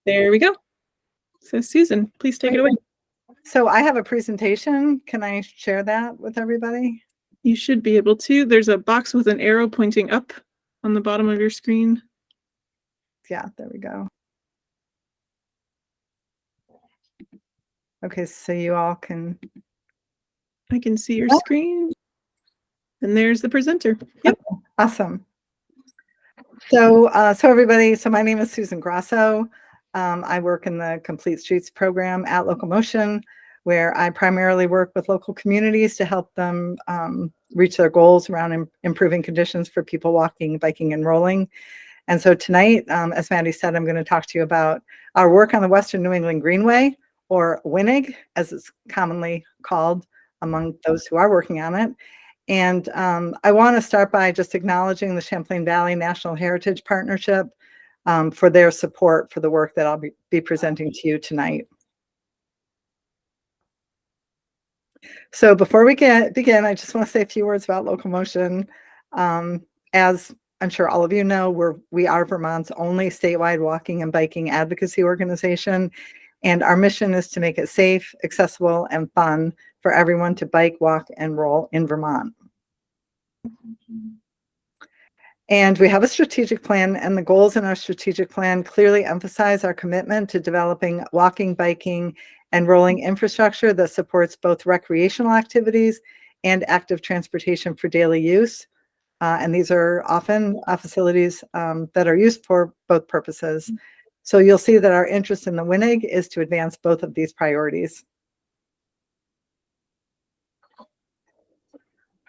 There we go. So Susan, please take it away. So I have a presentation. Can I share that with everybody? You should be able to. There's a box with an arrow pointing up on the bottom of your screen. Yeah, there we go. Okay, so you all can... I can see your screen. And there's the presenter. Yep. Okay, awesome. So everybody, my name is Susan Grasso. I work in the Complete Streets program at Locomotion, where I primarily work with local communities to help them reach their goals around improving conditions for people walking, biking, and rolling. And so tonight, as Maddie said, I'm going to talk to you about our work on the Western New England Greenway, or WNIG, as it's commonly called among those who are working on it. And I want to start by just acknowledging the Champlain Valley National Heritage Partnership for their support for the work that I'll be presenting to you tonight. So before we begin, I just want to say a few words about Locomotion. As I'm sure all of you know, we are Vermont's only statewide walking and biking advocacy organization, and our mission is to make it safe, accessible, and fun for everyone to bike, walk, and roll in Vermont. And we have a strategic plan, and the goals in our strategic plan clearly emphasize our commitment to developing walking, biking, and rolling infrastructure that supports both recreational activities and active transportation for daily use. And these are often facilities that are used for both purposes. So you'll see that our interest in the WNIG is to advance both of these priorities.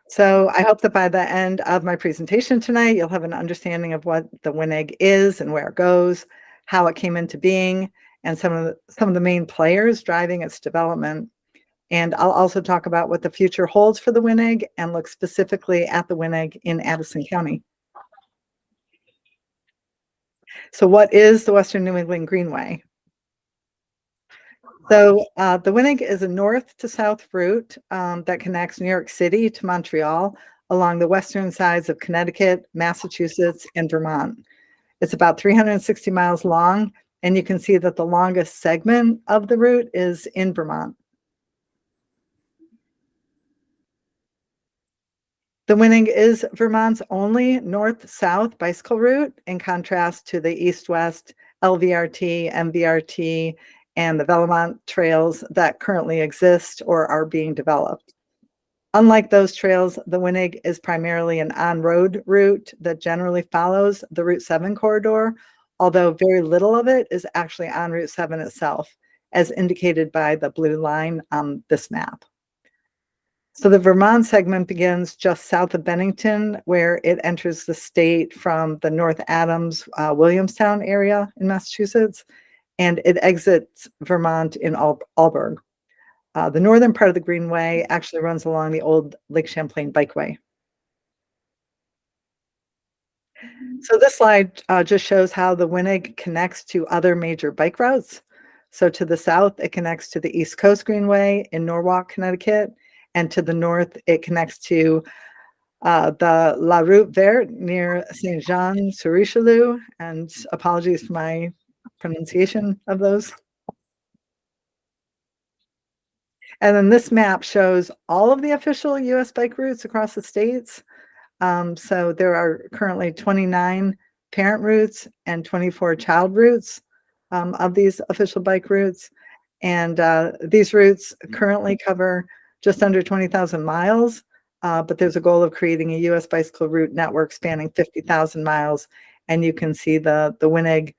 So I hope that by the end of my presentation tonight, you'll have an understanding of what the WNIG is and where it goes, how it came into being, and some of the main players driving its development. And I'll also talk about what the future holds for the WNIG and look specifically at the WNIG in Addison County. So what is the Western New England Greenway? So the WNIG is a north to south route that connects New York City to Montreal along the western sides of Connecticut, Massachusetts, and Vermont. It's about 360 miles long, and you can see that the longest segment of the route is in Vermont. The WNIG is Vermont's only north-south bicycle route, in contrast to the east-west LVRT, MVRT, and the Velomont trails that currently exist or are being developed. Unlike those trails, the WNIG is primarily an on-road route that generally follows the Route 7 corridor, although very little of it is actually on Route 7 itself, as indicated by the blue line on this map. So the Vermont segment begins just south of Bennington, where it enters the state from the North Adams, Williamstown area in Massachusetts, and it exits Vermont in Alburgh. The northern part of the Greenway actually runs along the old Lake Champlain Bikeway. So this slide just shows how the WNIG connects to other major bike routes. So to the south, it connects to the East Coast Greenway in Norwalk, Connecticut, and to the north, it connects to the La Route Verte near Saint Jean sur Richelieu, and apologies for my pronunciation of those. And then this map shows all of the official US bike routes across the states. So there are currently 29 parent routes and 24 child routes of these official bike routes. And these routes currently cover just under 20,000 miles, but there's a goal of creating a US bicycle route network spanning 50,000 miles. And you can see the WNIG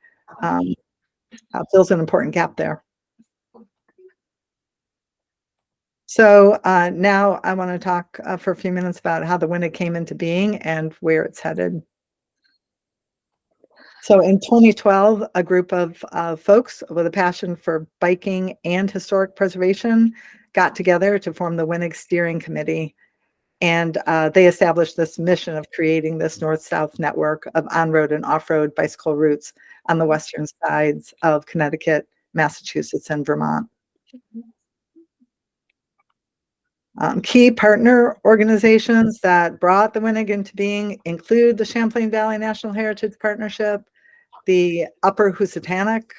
fills an important gap there. So now I want to talk for a few minutes about how the WNIG came into being and where it's headed. So in 2012, a group of folks with a passion for biking and historic preservation got together to form the WNIG Steering Committee. And they established this mission of creating this north-south network of on-road and off-road bicycle routes on the western sides of Connecticut, Massachusetts, and Vermont. Key partner organizations that brought the WNIG into being include the Champlain Valley National Heritage Partnership, the Upper Housatonic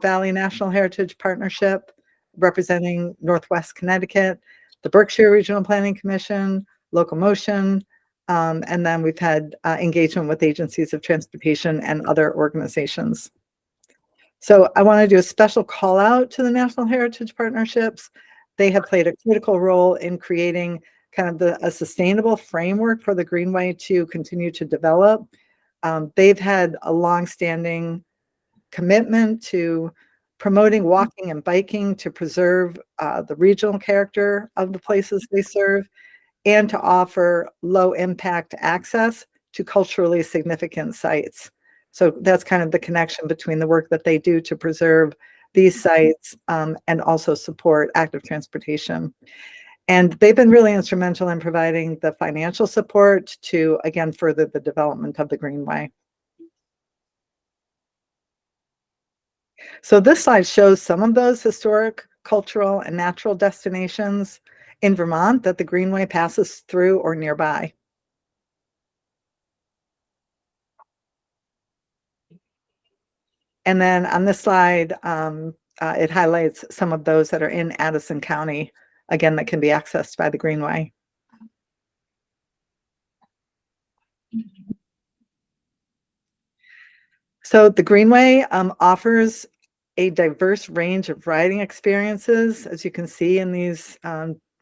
Valley National Heritage Partnership, representing Northwest Connecticut, the Berkshire Regional Planning Commission, Locomotion, and then we've had engagement with agencies of transportation and other organizations. So I want to do a special call out to the National Heritage Partnerships. They have played a critical role in creating kind of a sustainable framework for the Greenway to continue to develop. They've had a longstanding commitment to promoting walking and biking to preserve the regional character of the places they serve, and to offer low impact access to culturally significant sites. So that's kind of the connection between the work that they do to preserve these sites and also support active transportation. And they've been really instrumental in providing the financial support to, again, further the development of the Greenway. So this slide shows some of those historic, cultural, and natural destinations in Vermont that the Greenway passes through or nearby. And then on this slide, it highlights some of those that are in Addison County, again, that can be accessed by the Greenway. So the Greenway offers a diverse range of riding experiences, as you can see in these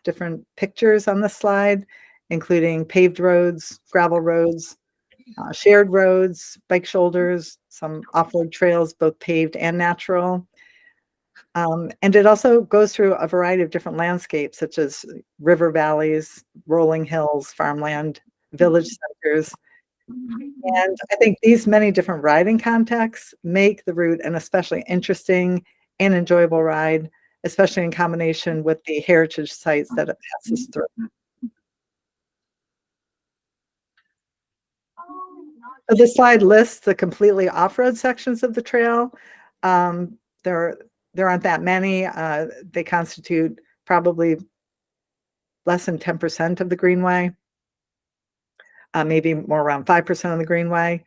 different pictures on the slide, including paved roads, gravel roads, shared roads, bike shoulders, some off-road trails, both paved and natural. And it also goes through a variety of different landscapes, such as river valleys, rolling hills, farmland, village centers. And I think these many different riding contexts make the route an especially interesting and enjoyable ride, especially in combination with the heritage sites that it passes through. So this slide lists the completely off-road sections of the trail. There aren't that many. They constitute probably less than 10% of the Greenway, maybe more around 5% of the Greenway.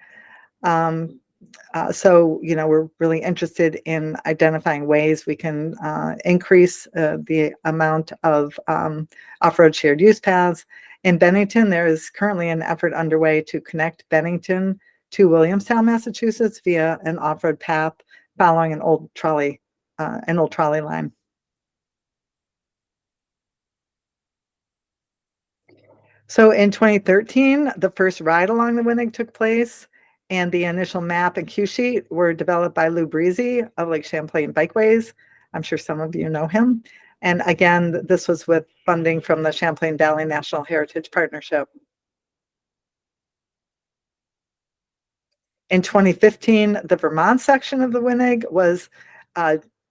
So, we're really interested in identifying ways we can increase the amount of off-road shared use paths. In Bennington, there is currently an effort underway to connect Bennington to Williamstown, Massachusetts via an off-road path following an old trolley line. So in 2013, the first ride along the Winnig took place, and the initial map and cue sheet were developed by Lou Breezy of Lake Champlain Bikeways. I'm sure some of you know him. And again, this was with funding from the Champlain Valley National Heritage Partnership. In 2015, the Vermont section of the Winnig was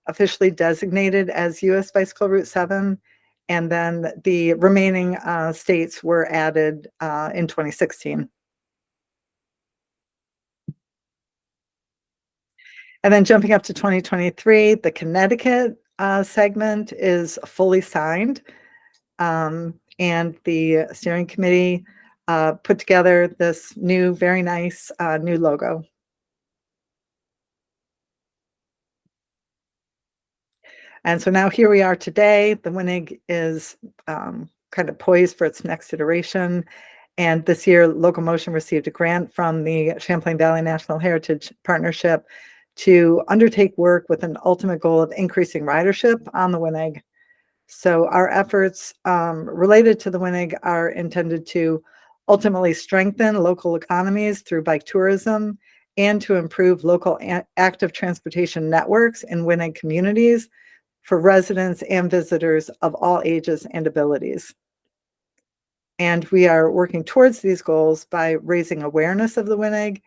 officially designated as US Bicycle Route 7, and then the remaining states were added in 2016. And then jumping up to 2023, the Connecticut segment is fully signed, and the steering committee put together this new, very nice new logo. And so now here we are today. The Winnig is kind of poised for its next iteration. And this year, Locomotion received a grant from the Champlain Valley National Heritage Partnership to undertake work with an ultimate goal of increasing ridership on the Winnig. So our efforts related to the Winnig are intended to ultimately strengthen local economies through bike tourism and to improve local active transportation networks in Winnig communities for residents and visitors of all ages and abilities. And we are working towards these goals by raising awareness of the Winnig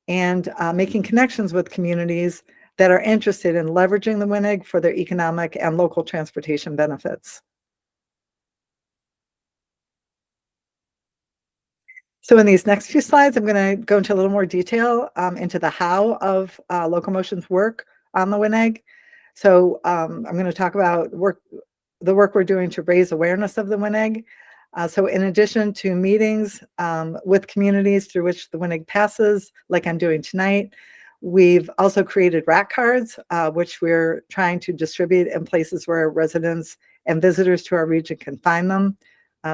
and making connections with communities that are interested in leveraging the Winnig for their economic and local transportation benefits. So in these next few slides, I'm going to go into a little more detail into the how of Locomotion's work on the Winnig. So I'm going to talk about the work we're doing to raise awareness of the Winnig. So in addition to meetings with communities through which the Winnig passes, like I'm doing tonight, We've also created rack cards, which we're trying to distribute in places where residents and visitors to our region can find them.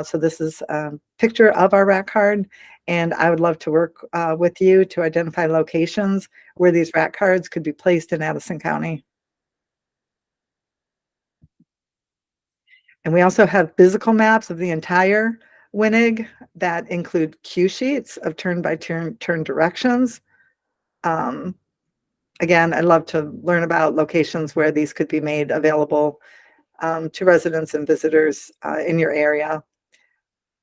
So this is a picture of our rack card, and I would love to work with you to identify locations where these rack cards could be placed in Addison County. And we also have physical maps of the entire WNIG that include cue sheets of turn-by-turn directions. Again, I'd love to learn about locations where these could be made available to residents and visitors in your area.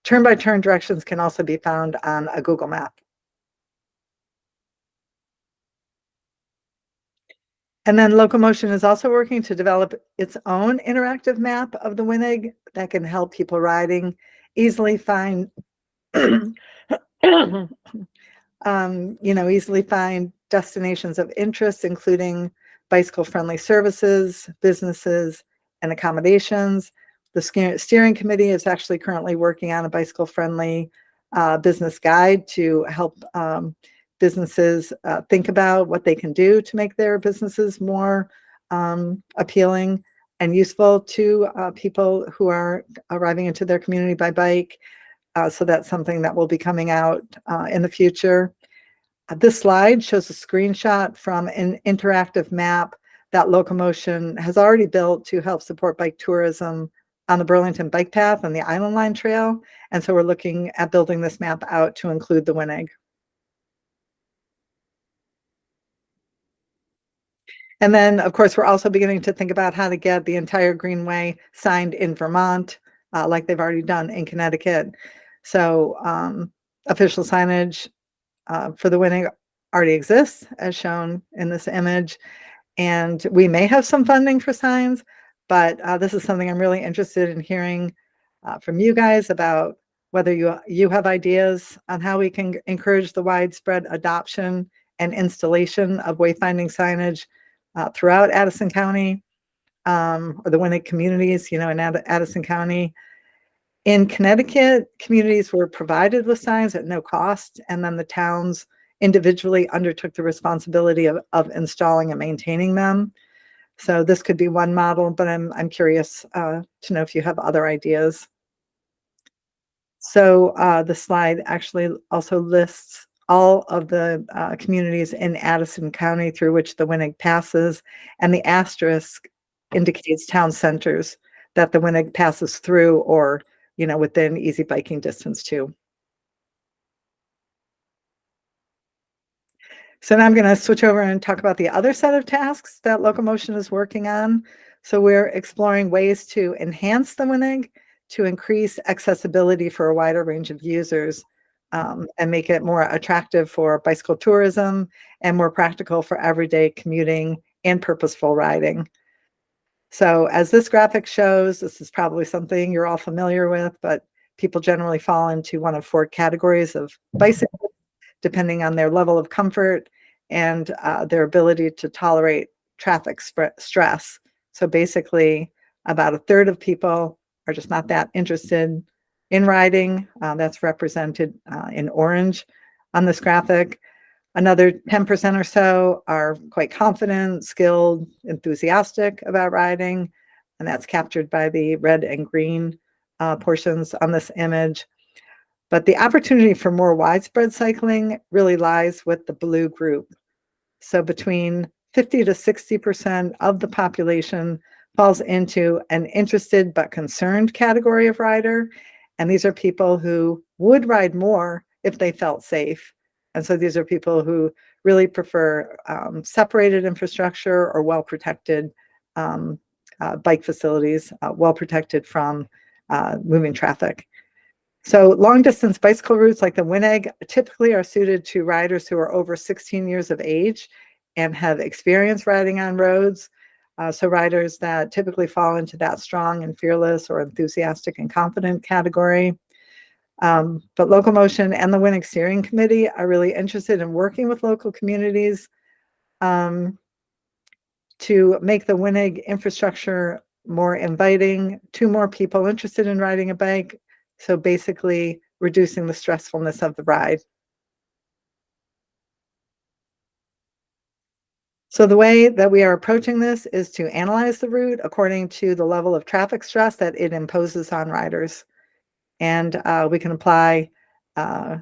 Turn-by-turn directions can also be found on a Google map. And then Locomotion is also working to develop its own interactive map of the WNIG that can help people riding easily find easily find destinations of interest, including bicycle-friendly services, businesses, and accommodations. The steering committee is actually currently working on a bicycle-friendly business guide to help businesses think about what they can do to make their businesses more appealing and useful to people who are arriving into their community by bike. So that's something that will be coming out in the future. This slide shows a screenshot from an interactive map that Locomotion has already built to help support bike tourism on the Burlington Bike Path and the Island Line Trail. And so we're looking at building this map out to include the WNIG. And then, of course, we're also beginning to think about how to get the entire Greenway signed in Vermont, like they've already done in Connecticut. So official signage for the WNIG already exists, as shown in this image. And we may have some funding for signs, but this is something I'm really interested in hearing from you guys about whether you have ideas on how we can encourage the widespread adoption and installation of wayfinding signage throughout Addison County, or the WNIG communities, in Addison County. In Connecticut, communities were provided with signs at no cost, and then the towns individually undertook the responsibility of installing and maintaining them. So this could be one model, but I'm curious to know if you have other ideas. So the slide actually also lists all of the communities in Addison County through which the WNIG passes, and the asterisk indicates town centers that the WNIG passes through, or within easy biking distance too. So now I'm going to switch over and talk about the other set of tasks that Locomotion is working on. So we're exploring ways to enhance the WNIG to increase accessibility for a wider range of users, and make it more attractive for bicycle tourism and more practical for everyday commuting and purposeful riding. So as this graphic shows, this is probably something you're all familiar with, but people generally fall into one of four categories of bicycles, depending on their level of comfort and their ability to tolerate traffic stress. So basically, about a third of people are just not that interested in riding. That's represented in orange on this graphic. Another 10% or so are quite confident, skilled, enthusiastic about riding, and that's captured by the red and green portions on this image. But the opportunity for more widespread cycling really lies with the blue group. So between 50 to 60% of the population falls into an interested but concerned category of rider. And these are people who would ride more if they felt safe. And so these are people who really prefer separated infrastructure or well-protected bike facilities, well-protected from moving traffic. So long-distance bicycle routes like the WNIG typically are suited to riders who are over 16 years of age and have experience riding on roads. So riders that typically fall into that strong and fearless or enthusiastic and confident category. But Locomotion and the WNIG Steering Committee are really interested in working with local communities to make the WNIG infrastructure more inviting to more people interested in riding a bike. So basically reducing the stressfulness of the ride. So the way that we are approaching this is to analyze the route according to the level of traffic stress that it imposes on riders. And we can apply a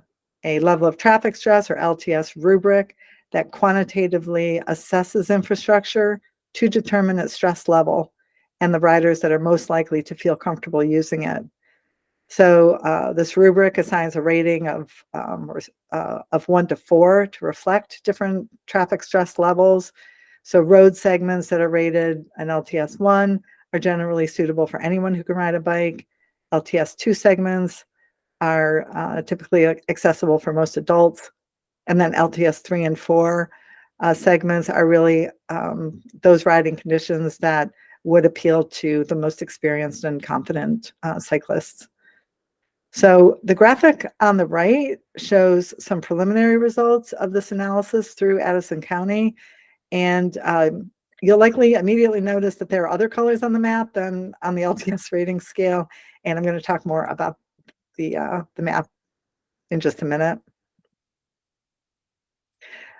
level of traffic stress, or LTS rubric, that quantitatively assesses infrastructure to determine its stress level and the riders that are most likely to feel comfortable using it. So this rubric assigns a rating of 1 to 4 to reflect different traffic stress levels. So road segments that are rated an LTS 1 are generally suitable for anyone who can ride a bike. LTS 2 segments are typically accessible for most adults. And then LTS 3 and 4 segments are really those riding conditions that would appeal to the most experienced and confident cyclists. So the graphic on the right shows some preliminary results of this analysis through Addison County. And you'll likely immediately notice that there are other colors on the map than on the LTS rating scale. And I'm going to talk more about the map in just a minute.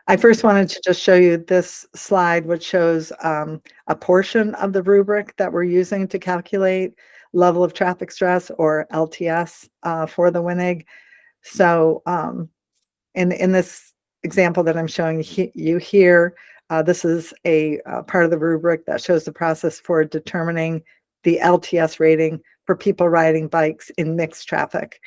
I first wanted to just show you this slide, which shows a portion of the rubric that we're using to calculate level of traffic stress, or LTS, for the WNIG. So in this example that I'm showing you here, this is a part of the rubric that shows the process for determining the LTS rating for people riding bikes in mixed traffic.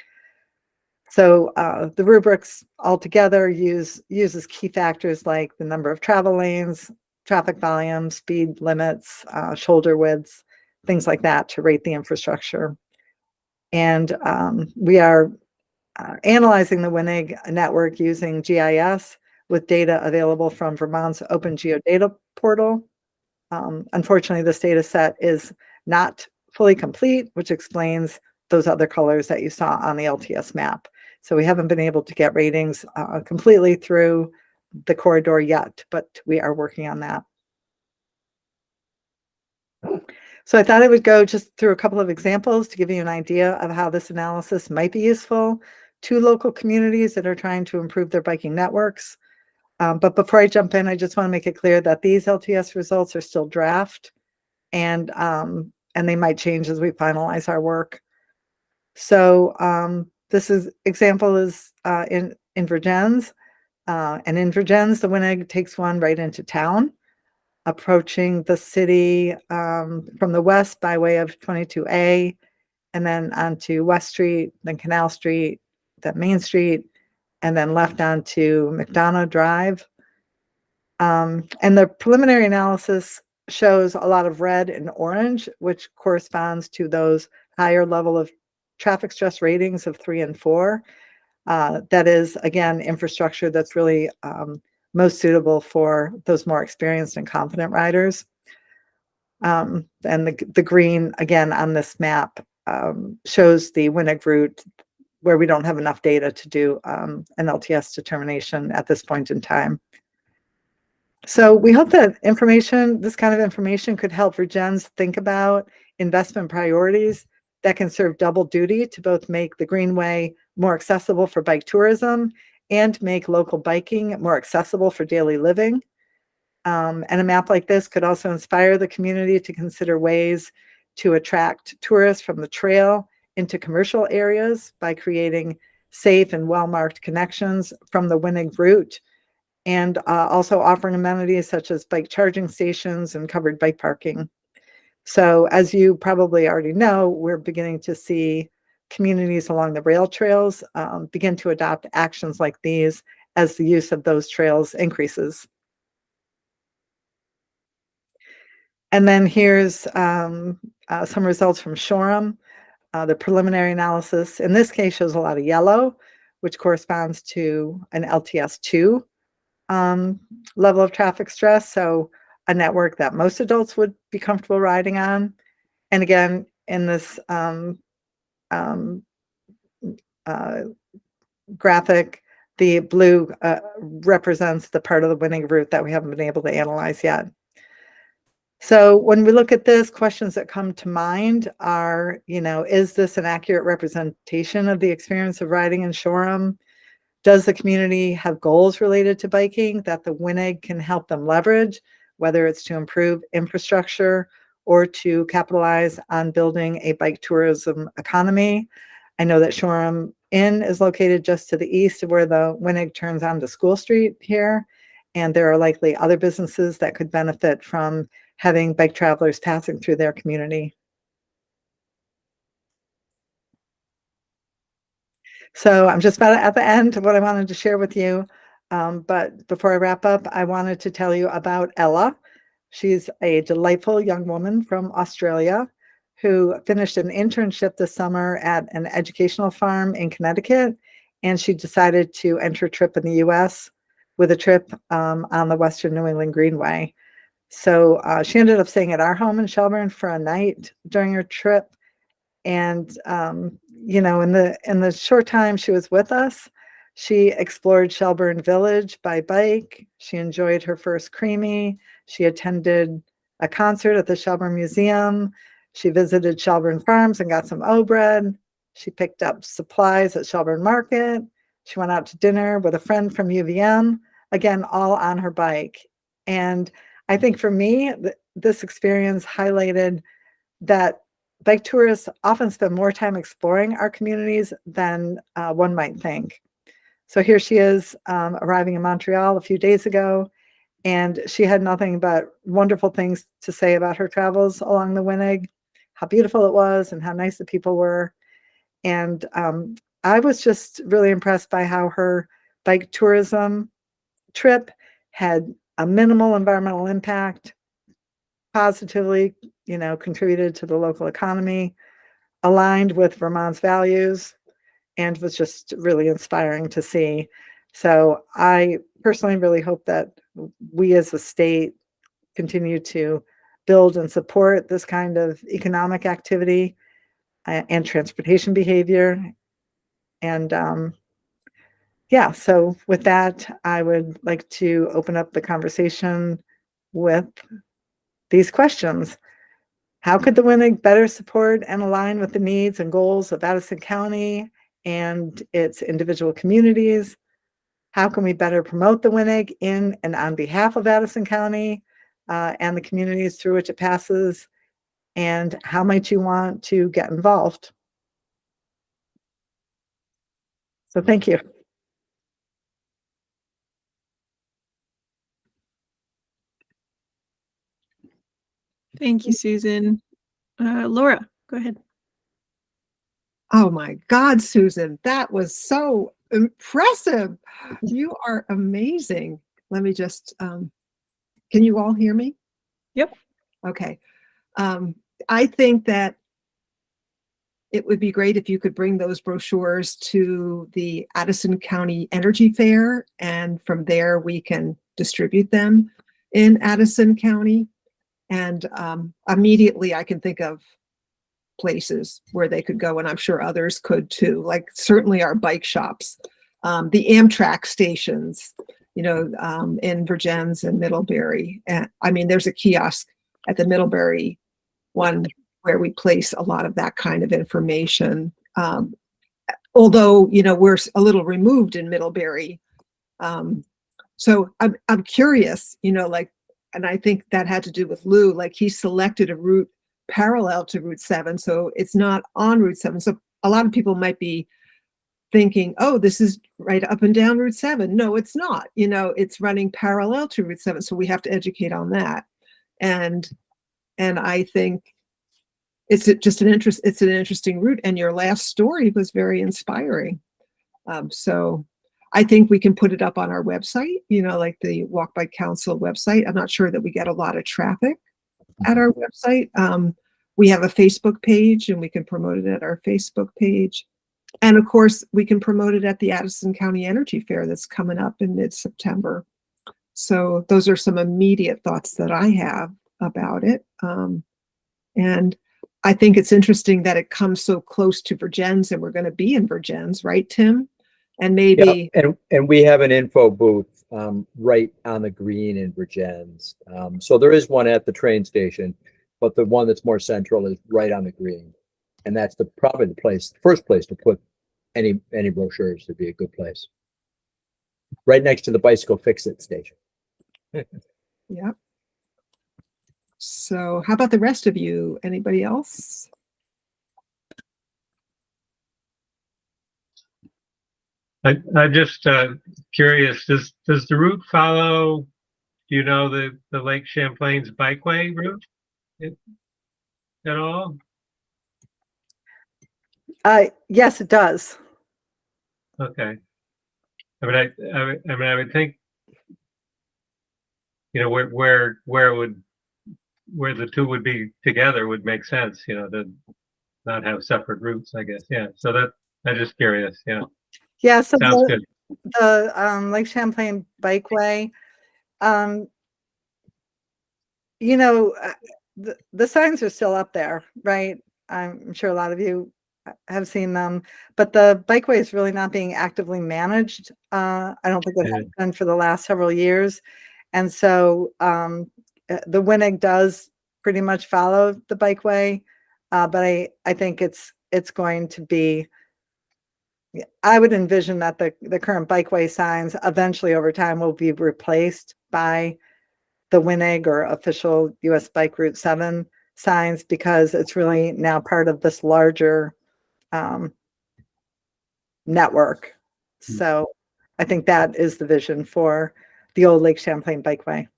So the rubrics altogether uses key factors like the number of travel lanes, traffic volume, speed limits, shoulder widths, things like that to rate the infrastructure. And we are analyzing the WNIG network using GIS with data available from Vermont's Open Geodata portal. Unfortunately, this data set is not fully complete, which explains those other colors that you saw on the LTS map. So we haven't been able to get ratings completely through the corridor yet, but we are working on that. So I thought I would go just through a couple of examples to give you an idea of how this analysis might be useful to local communities that are trying to improve their biking networks. But before I jump in, I just want to make it clear that these LTS results are still draft, and they might change as we finalize our work. So this example is in Vergennes, and in Vergennes, the WNIG takes one right into town, approaching the city from the west by way of 22A, and then onto West Street, then Canal Street, then Main Street, and then left onto McDonough Drive. And the preliminary analysis shows a lot of red and orange, which corresponds to those higher level of traffic stress ratings of 3 and 4. That is, again, infrastructure that's really most suitable for those more experienced and confident riders. And the green, again, on this map shows the WNIG route where we don't have enough data to do an LTS determination at this point in time. So we hope that this kind of information could help Vergennes think about investment priorities that can serve double duty to both make the Greenway more accessible for bike tourism and make local biking more accessible for daily living. And a map like this could also inspire the community to consider ways to attract tourists from the trail into commercial areas by creating safe and well-marked connections from the WNIG route, and also offering amenities such as bike charging stations and covered bike parking. So as you probably already know, we're beginning to see communities along the rail trails begin to adopt actions like these as the use of those trails increases. And then here's some results from Shoreham. The preliminary analysis in this case shows a lot of yellow, which corresponds to an LTS 2 level of traffic stress. So a network that most adults would be comfortable riding on. And again, in this graphic, the blue represents the part of the WNIG route that we haven't been able to analyze yet. So when we look at this, questions that come to mind are, is this an accurate representation of the experience of riding in Shoreham? Does the community have goals related to biking that the WNIG can help them leverage, whether it's to improve infrastructure or to capitalize on building a bike tourism economy. I know that Shoreham Inn is located just to the east of where the Winnig turns onto School Street here, and there are likely other businesses that could benefit from having bike travelers passing through their community. So I'm just about at the end of what I wanted to share with you. But before I wrap up, I wanted to tell you about Ella. She's a delightful young woman from Australia who finished an internship this summer at an educational farm in Connecticut, and she decided to enter a trip in the US with a trip on the Western New England Greenway. So she ended up staying at our home in Shelburne for a night during her trip. And you know, in the short time she was with us, she explored Shelburne Village by bike. She enjoyed her first creamy. She attended a concert at the Shelburne Museum. She visited Shelburne Farms and got some O-bread. She picked up supplies at Shelburne Market. She went out to dinner with a friend from UVM, again, all on her bike. And I think for me, this experience highlighted that bike tourists often spend more time exploring our communities than one might think. So here she is arriving in Montreal a few days ago, and she had nothing but wonderful things to say about her travels along the Winnig, how beautiful it was and how nice the people were. And I was just really impressed by how her bike tourism trip had a minimal environmental impact, positively, you know, contributed to the local economy, aligned with Vermont's values, and was just really inspiring to see. So I personally really hope that we as a state continue to build and support this kind of economic activity and transportation behavior. And yeah, so with that, I would like to open up the conversation with these questions. How could the Winnig better support and align with the needs and goals of Addison County and its individual communities? How can we better promote the Winnig in and on behalf of Addison County and the communities through which it passes? And how might you want to get involved? So thank you. Thank you, Susan. Laura, go ahead. Oh my God, Susan, that was so impressive. You are amazing. Let me just, can you all hear me? Yep. Okay. I think that it would be great if you could bring those brochures to the Addison County Energy Fair, and from there we can distribute them in Addison County. And immediately I can think of places where they could go, and I'm sure others could too, like certainly our bike shops, the Amtrak stations, you know, in Virgins and Middlebury. And I mean, there's a kiosk at the Middlebury one where we place a lot of that kind of information. Although, you know, we're a little removed in Middlebury. So I'm curious, you know, like, and I think that had to do with Lou, like he selected a route parallel to Route 7, so it's not on Route 7. So a lot of people might be thinking, oh, this is right up and down Route 7. No, it's not. You know, it's running parallel to Route 7, so we have to educate on that. And I think it's just it's an interesting route, and your last story was very inspiring. So I think we can put it up on our website, you know, like the Walk Bike Council website. I'm not sure that we get a lot of traffic at our website. We have a Facebook page, and we can promote it at our Facebook page. And of course, we can promote it at the Addison County Energy Fair that's coming up in mid-September. So those are some immediate thoughts that I have about it. And I think it's interesting that it comes so close to Virgins, and we're going to be in Virgins, right, Tim? And maybe, yeah, and we have an info booth right on the green in Virgins. So there is one at the train station, but the one that's more central is right on the green, and that's probably the first place to put any brochures. Would be a good place, right next to the bicycle fix-it station. yeah. So how about the rest of you? Anybody else? I'm just curious, does the route follow, do you know, the Lake Champlain's bikeway route at all? Yes, it does. Okay. I mean, I would think, you know, where the two would be together would make sense, you know, to not have separate routes, I guess. Yeah. So I'm just curious. Yeah. Yeah, so Sounds good. the Lake Champlain Bikeway, you know, the signs are still up there, right? I'm sure a lot of you have seen them, but the bikeway is really not being actively managed. I don't think it has been for the last several years. And so the WNIG does pretty much follow the bikeway, but I think it's going to be, I would envision that the current bikeway signs eventually over time will be replaced by the WNIG or official US Bike Route 7 signs, because it's really now part of this larger network. So I think that is the vision for the old Lake Champlain Bikeway.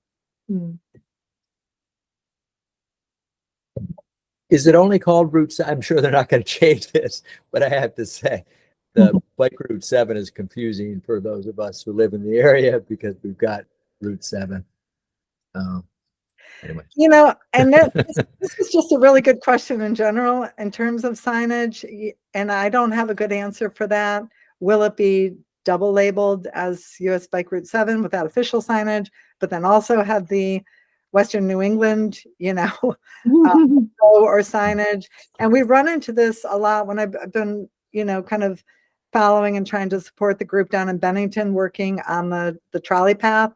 Is it only called Route 7? I'm sure they're not going to change this, but I have to say the Bike Route 7 is confusing for those of us who live in the area because we've got Route 7. Anyway. You know, and this is just a really good question in general in terms of signage, and I don't have a good answer for that. Will it be double labeled as US Bike Route 7 without official signage, but then also have the Western New England, you know, or signage? And we run into this a lot when I've been, you know, kind of following and trying to support the group down in Bennington working on the trolley path.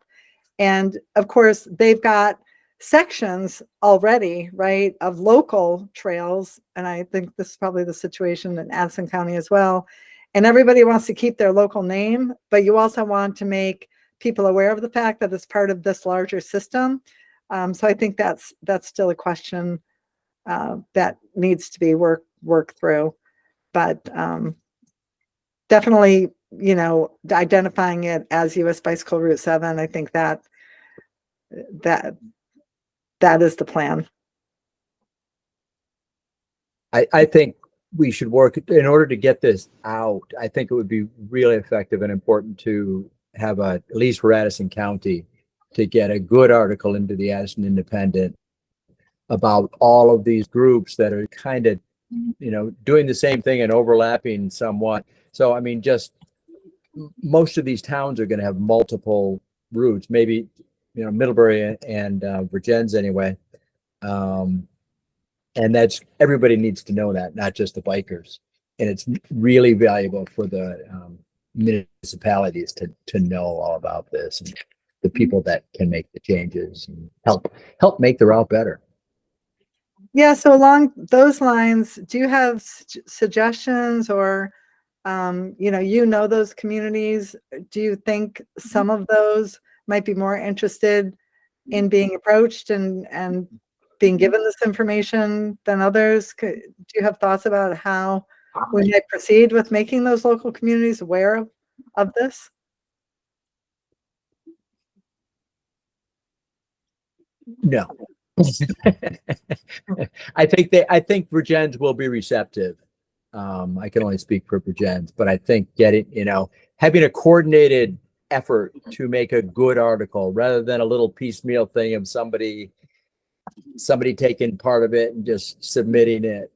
And of course, they've got sections already, right, of local trails. And I think this is probably the situation in Addison County as well. And everybody wants to keep their local name, but you also want to make people aware of the fact that it's part of this larger system. So I think that's still a question that needs to be worked through. But definitely, you know, identifying it as US Bicycle Route 7, I think that is the plan. I think we should work in order to get this out. I think it would be really effective and important to have at least for Addison County, to get a good article into the Addison Independent about all of these groups that are kind of, you know, doing the same thing and overlapping somewhat. So, I mean, just most of these towns are going to have multiple routes, maybe, you know, Middlebury and Virgins anyway. And that's, everybody needs to know that, not just the bikers. And it's really valuable for the municipalities to know all about this, and the people that can make the changes and help make the route better. Yeah, so along those lines, do you have suggestions or, you know, those communities? Do you think some of those might be more interested in being approached and being given this information than others? Do you have thoughts about how we might proceed with making those local communities aware of this? No. I think Virgins will be receptive. I can only speak for Virgins, but I think having a coordinated effort to make a good article rather than a little piecemeal thing of somebody taking part of it and just submitting it.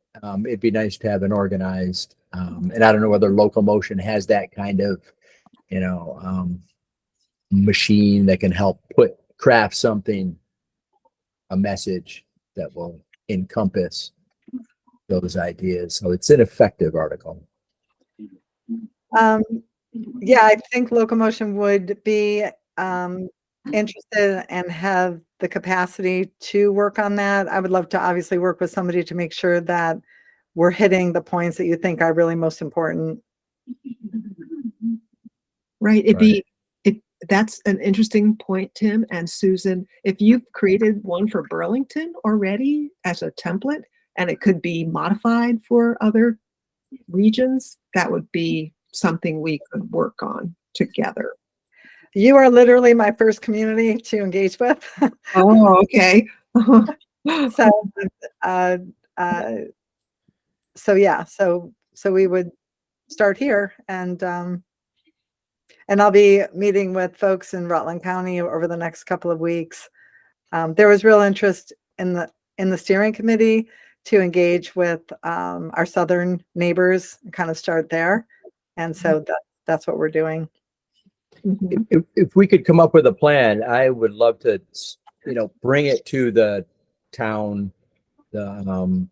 It'd be nice to have an organized, and I don't know whether Local Motion has that kind of, machine that can help craft something, a message that will encompass those ideas. So it's an effective article. Yeah, I think Locomotion would be interested and have the capacity to work on that. I would love to obviously work with somebody to make sure that we're hitting the points that you think are really most important. Right. That's an interesting point, Tim and Susan. If you've created one for Burlington already as a template and it could be modified for other regions, that would be something we could work on together. You are literally my first community to engage with. Oh, okay. So, uh, so yeah, so we would start here, and I'll be meeting with folks in Rutland County over the next couple of weeks. There was real interest in the steering committee to engage with our southern neighbors and kind of start there, and so that's what we're doing. Mhm. If we could come up with a plan, I would love to, bring it to the town, the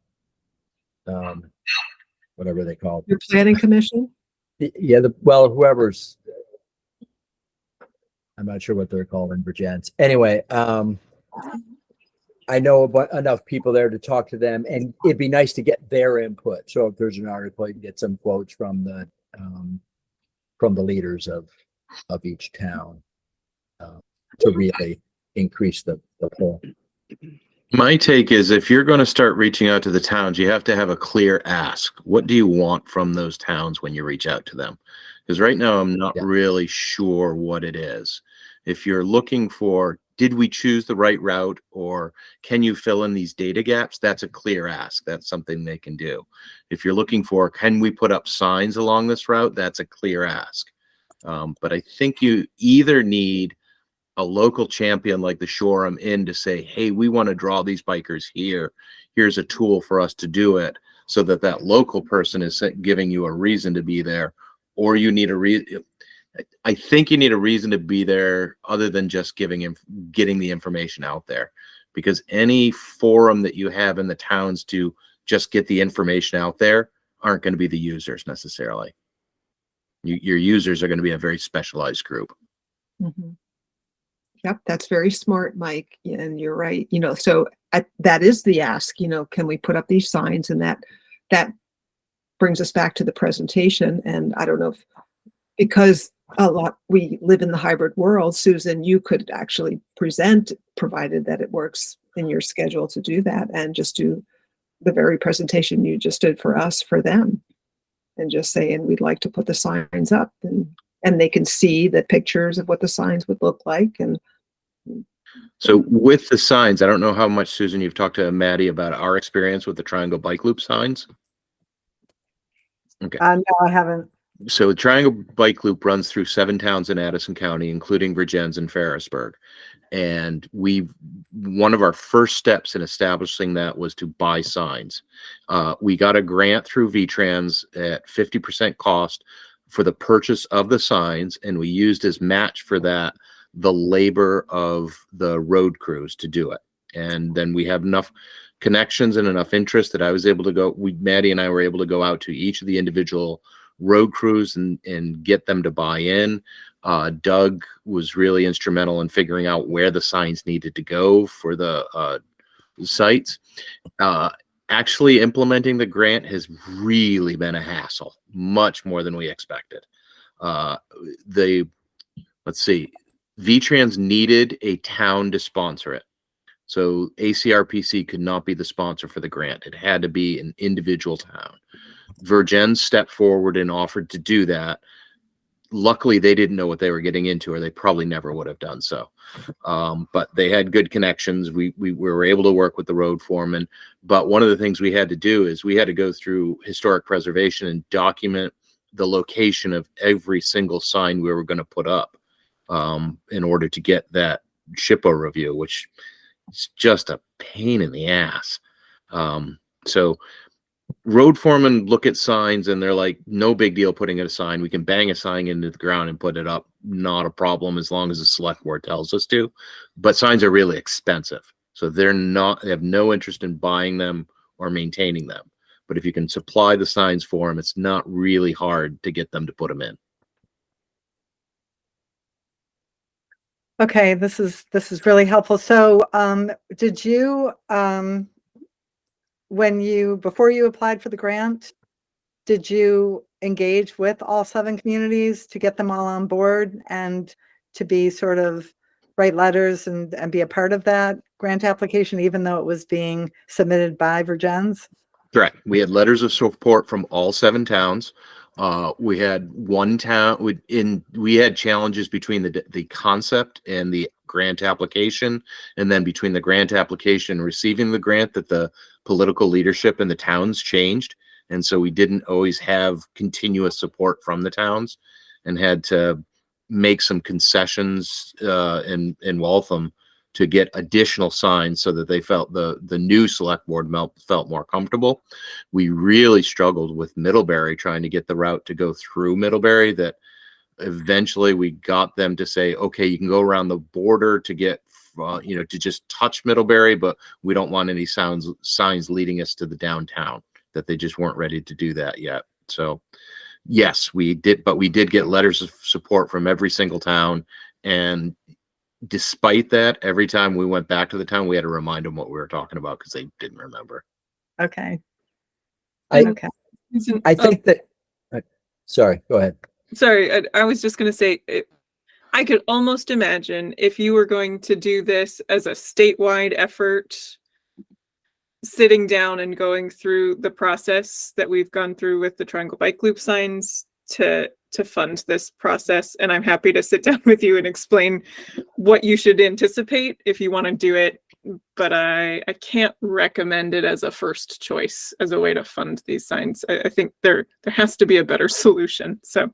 whatever they call Your planning commission? it. Yeah, whoever's, I'm not sure what they're called in Virginia. Anyway, I know about enough people there to talk to them, and it'd be nice to get their input. So if there's an article, you can get some quotes from the leaders of each town to really increase the poll. My take is if you're going to start reaching out to the towns, you have to have a clear ask. What do you want from those towns when you reach out to them? Because right now I'm not really sure what it is. If you're looking for, did we choose the right route, or can you fill in these data gaps? That's a clear ask. That's something they can do. If you're looking for, can we put up signs along this route? That's a clear ask. But I think you either need a local champion like the Shoreham Inn to say, hey, we want to draw these bikers here. Here's a tool for us to do it, so that that local person is giving you a reason to be there. Or you need I think you need a reason to be there other than just getting the information out there, because any forum that you have in the towns to just get the information out there aren't going to be the users necessarily. Your users are going to be a very specialized group. Mm-hmm. Yep, that's very smart, Mike. And you're right. So that is the ask. Can we put up these signs? And that brings us back to the presentation. And I don't know if, because we live in the hybrid world, Susan, you could actually present, provided that it works in your schedule to do that, and just do the very presentation you just did for us, for them, and just say, and we'd like to put the signs up, and they can see the pictures of what the signs would look like. And so with the signs, I don't know how much, Susan, you've talked to Maddie about our experience with the triangle bike loop signs. Okay. No, I haven't. So the triangle bike loop runs through 7 towns in Addison County, including Virgins and Ferrisburg. And one of our first steps in establishing that was to buy signs. We got a grant through VTrans at 50% cost for the purchase of the signs, and we used as match for that the labor of the road crews to do it. And then we have enough connections and enough interest that I was able to go, Maddie and I were able to go out to each of the individual road crews and get them to buy in. Doug was really instrumental in figuring out where the signs needed to go for the sites. Actually implementing the grant has really been a hassle, much more than we expected. Let's see, VTrans needed a town to sponsor it. So ACRPC could not be the sponsor for the grant. It had to be an individual town. Virgins stepped forward and offered to do that. Luckily, they didn't know what they were getting into, or they probably never would have done so. But they had good connections. We were able to work with the road foreman. But one of the things we had to do is we had to go through historic preservation and document the location of every single sign we were going to put up in order to get that SHPO review, which is just a pain in the ass. So road foremen look at signs and they're like, no big deal putting in a sign. We can bang a sign into the ground and put it up. Not a problem as long as the select board tells us to. But signs are really expensive. So they have no interest in buying them or maintaining them. But if you can supply the signs for them, it's not really hard to get them to put them in. Okay, this is really helpful. So did you before you applied for the grant, did you engage with all 7 communities to get them all on board and to be sort of write letters and be a part of that grant application, even though it was being submitted by Virgins? Correct. We had letters of support from all 7 towns. We had one town we had challenges between the concept and the grant application, and then between the grant application and receiving the grant, that the political leadership in the towns changed. And so we didn't always have continuous support from the towns, and had to make some concessions in Waltham to get additional signs so that they felt the new select board felt more comfortable. We really struggled with Middlebury, trying to get the route to go through Middlebury, that eventually we got them to say, okay, you can go around the border to get, to just touch Middlebury, but we don't want any signs leading us to the downtown, that they just weren't ready to do that yet. So yes, we did, but we did get letters of support from every single town. And despite that, every time we went back to the town, we had to remind them what we were talking about, because they didn't remember. Okay. Okay. I think that, sorry, go ahead. Sorry, I was just going to say, I could almost imagine if you were going to do this as a statewide effort, sitting down and going through the process that we've gone through with the Triangle Bike Loop signs to fund this process. And I'm happy to sit down with you and explain what you should anticipate if you want to do it. But I can't recommend it as a first choice as a way to fund these signs. I think there has to be a better solution. So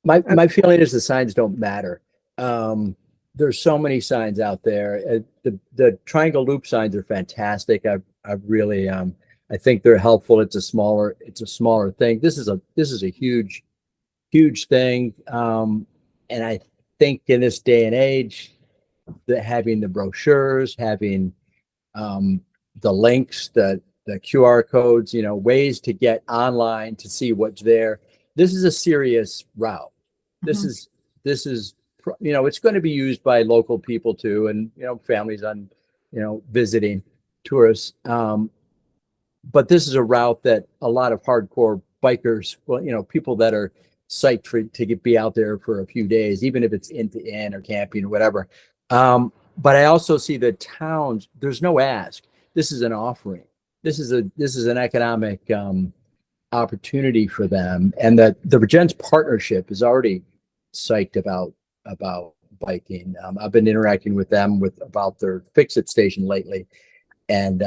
My feeling is the signs don't matter. There's so many signs out there. The Triangle Loop signs are fantastic. I've really I think they're helpful. It's a smaller thing. This is a huge thing. And I think in this day and age, that having the brochures, having the links, the QR codes, ways to get online to see what's there. This is a serious route. This is it's going to be used by local people too, and families on visiting tourists. But this is a route that a lot of hardcore bikers, people that are psyched to be out there for a few days, even if it's in or camping or whatever. But I also see the towns, there's no ask. This is an offering. This is an economic opportunity for them. And that the Virgins partnership is already psyched about biking. I've been interacting with them about their Fix-It station lately. And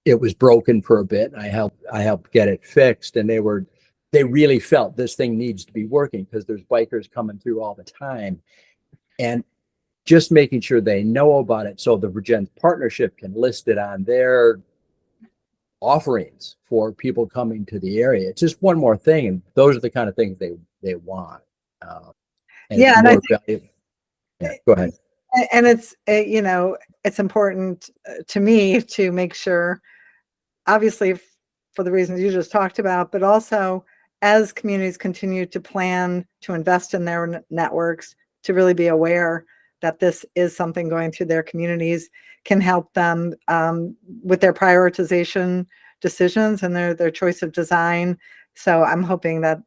it was broken for a bit. I helped get it fixed, and they really felt this thing needs to be working, because there's bikers coming through all the time, and just making sure they know about it so the Virgins partnership can list it on their offerings for people coming to the area. It's just one more thing, and those are the kind of things they want. Yeah, and I think, yeah, go ahead. And it's it's important to me to make sure, obviously for the reasons you just talked about, but also as communities continue to plan to invest in their networks, to really be aware that this is something going through their communities, can help them with their prioritization decisions and their choice of design. So I'm hoping that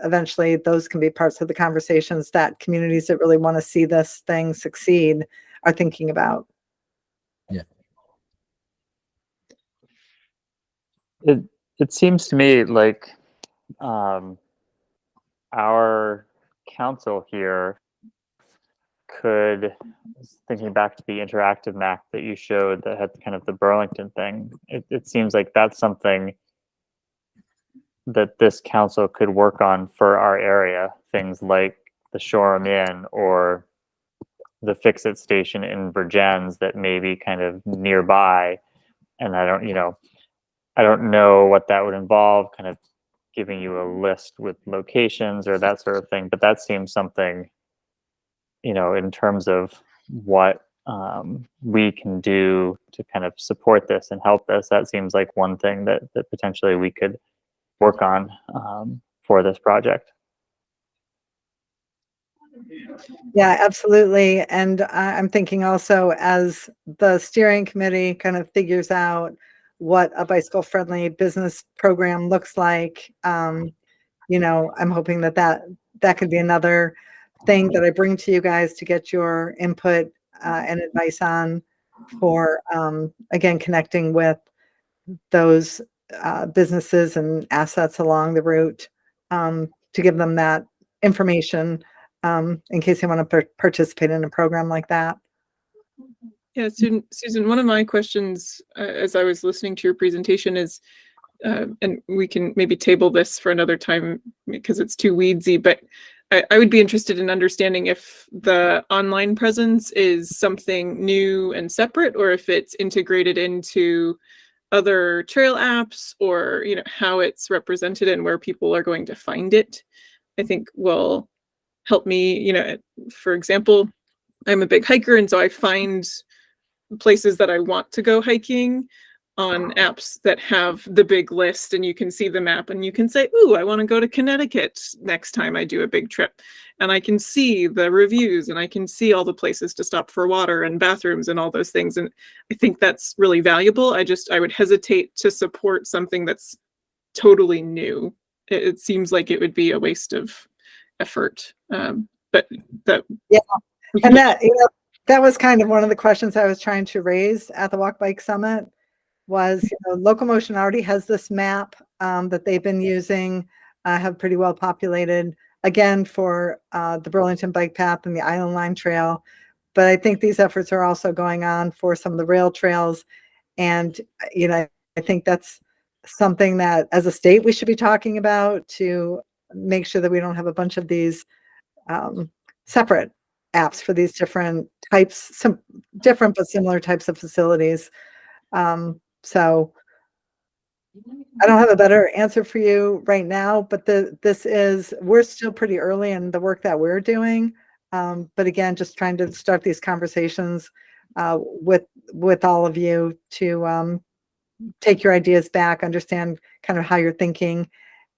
eventually those can be parts of the conversations that communities that really want to see this thing succeed are thinking about. Yeah. It seems to me like our council here could, thinking back to the interactive map that you showed that had kind of the Burlington thing, it seems like that's something that this council could work on for our area. Things like the Shoreham Inn or the Fix-It station in Virgins that may be kind of nearby. And I don't know what that would involve, kind of giving you a list with locations or that sort of thing. But that seems something, in terms of what we can do to kind of support this and help this, that seems like one thing that potentially we could work on for this project. Yeah, absolutely. And I'm thinking also, as the steering committee kind of figures out what a bicycle friendly business program looks like, I'm hoping that that could be another thing that I bring to you guys to get your input and advice on for, again, connecting with those businesses and assets along the route, to give them that information in case they want to participate in a program like that. Yeah, Susan, one of my questions as I was listening to your presentation is, and we can maybe table this for another time because it's too weedsy, but I would be interested in understanding if the online presence is something new and separate, or if it's integrated into other trail apps, or how it's represented and where people are going to find it. I think will help me. For example, I'm a big hiker, and so I find places that I want to go hiking on apps that have the big list, and you can see the map and you can say, ooh, I want to go to Connecticut next time I do a big trip. And I can see the reviews, and I can see all the places to stop for water and bathrooms and all those things. And I think that's really valuable. I would hesitate to support something that's totally new. It seems like it would be a waste of effort. But that, yeah, and that was kind of one of the questions I was trying to raise at the Walk Bike Summit. Was Locomotion already has this map that they've been using, have pretty well populated, again, for the Burlington Bike Path and the Island Line Trail. But I think these efforts are also going on for some of the rail trails. And, I think that's something that as a state we should be talking about, to make sure that we don't have a bunch of these separate apps for these different types, some different but similar types of facilities. So I don't have a better answer for you right now, but we're still pretty early in the work that we're doing. But again, just trying to start these conversations with all of you to take your ideas back, understand kind of how you're thinking.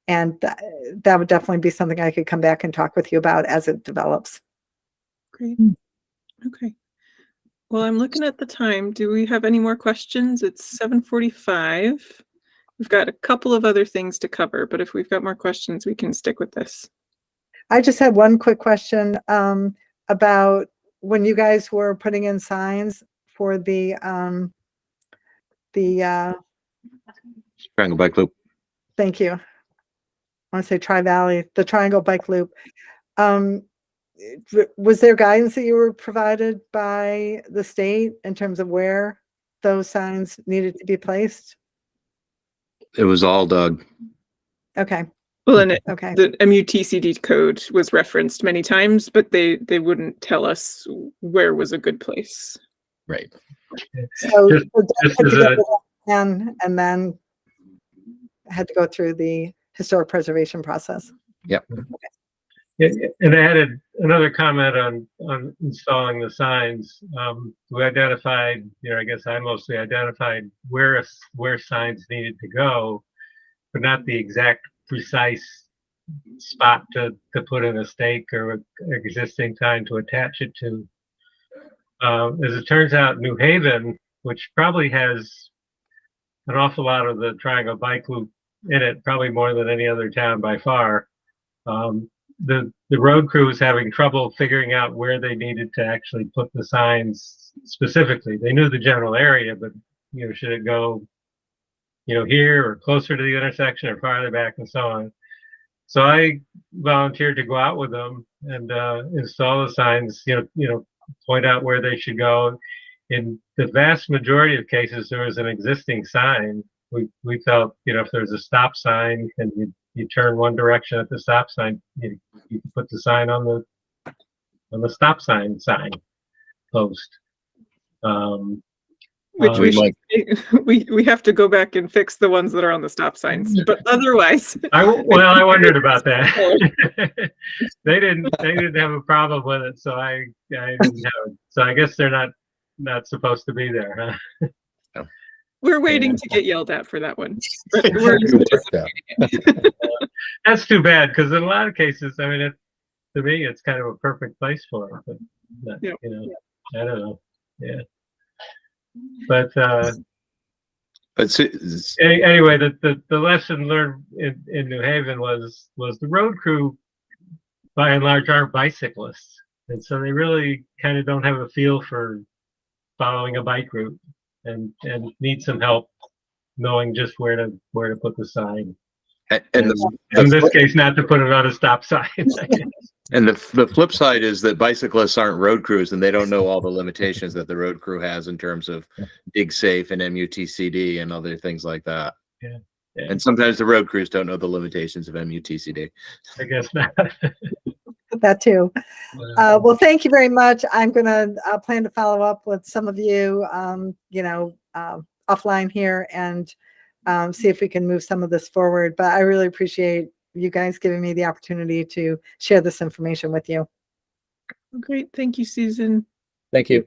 And that would definitely be something I could come back and talk with you about as it develops. Great. Okay. Well, I'm looking at the time. Do we have any more questions? It's 7:45. We've got a couple of other things to cover, but if we've got more questions, we can stick with this. I just had one quick question about when you guys were putting in signs for the Triangle Bike Loop. thank you. I want to say Tri-Valley, the Triangle Bike Loop. Was there guidance that you were provided by the state in terms of where those signs needed to be placed? It was all Doug. Okay. Well, and Okay. the MUTCD code was referenced many times, but they wouldn't tell us where was a good place. Right. So Just put as together a- that plan and then had to go through the historic preservation process. And I had another comment on installing the signs. We identified, I guess I mostly identified where signs needed to go, but not the exact precise spot to put in a stake or existing sign to attach it to. As it turns out, New Haven, which probably has an awful lot of the Triangle Bike Loop in it, probably more than any other town by far. The road crew was having trouble figuring out where they needed to actually put the signs specifically. They knew the general area, but should it go here or closer to the intersection or farther back and so on. So I volunteered to go out with them and install the signs, point out where they should go. In the vast majority of cases, there was an existing sign. We felt, if there's a stop sign and you turn one direction at the stop sign, you can put the sign on the stop sign post. Which we have to go back and fix the ones that are on the stop signs, but otherwise. I wondered about that. They didn't have a problem with it, so I didn't have it. So I guess they're not supposed to be there, huh? We're waiting to get yelled at for that one. But that's too bad, because in a lot of cases, to me, it's kind of a perfect place for it. But I don't know. Yeah. But anyway, the lesson learned in New Haven was the road crew by and large are bicyclists. And so they really kind of don't have a feel for following a bike route and need some help knowing just where to put the sign. And In this case, not to put it on a stop sign. And the flip side is that bicyclists aren't road crews, and they don't know all the limitations that the road crew has in terms of dig safe and MUTCD and other things like that. Yeah. And sometimes the road crews don't know the limitations of MUTCD. I guess not. That too. Well, thank you very much. I'm going to plan to follow up with some of you, offline here and see if we can move some of this forward. But I really appreciate you guys giving me the opportunity to share this information with you. Great. Thank you, Susan. Thank you.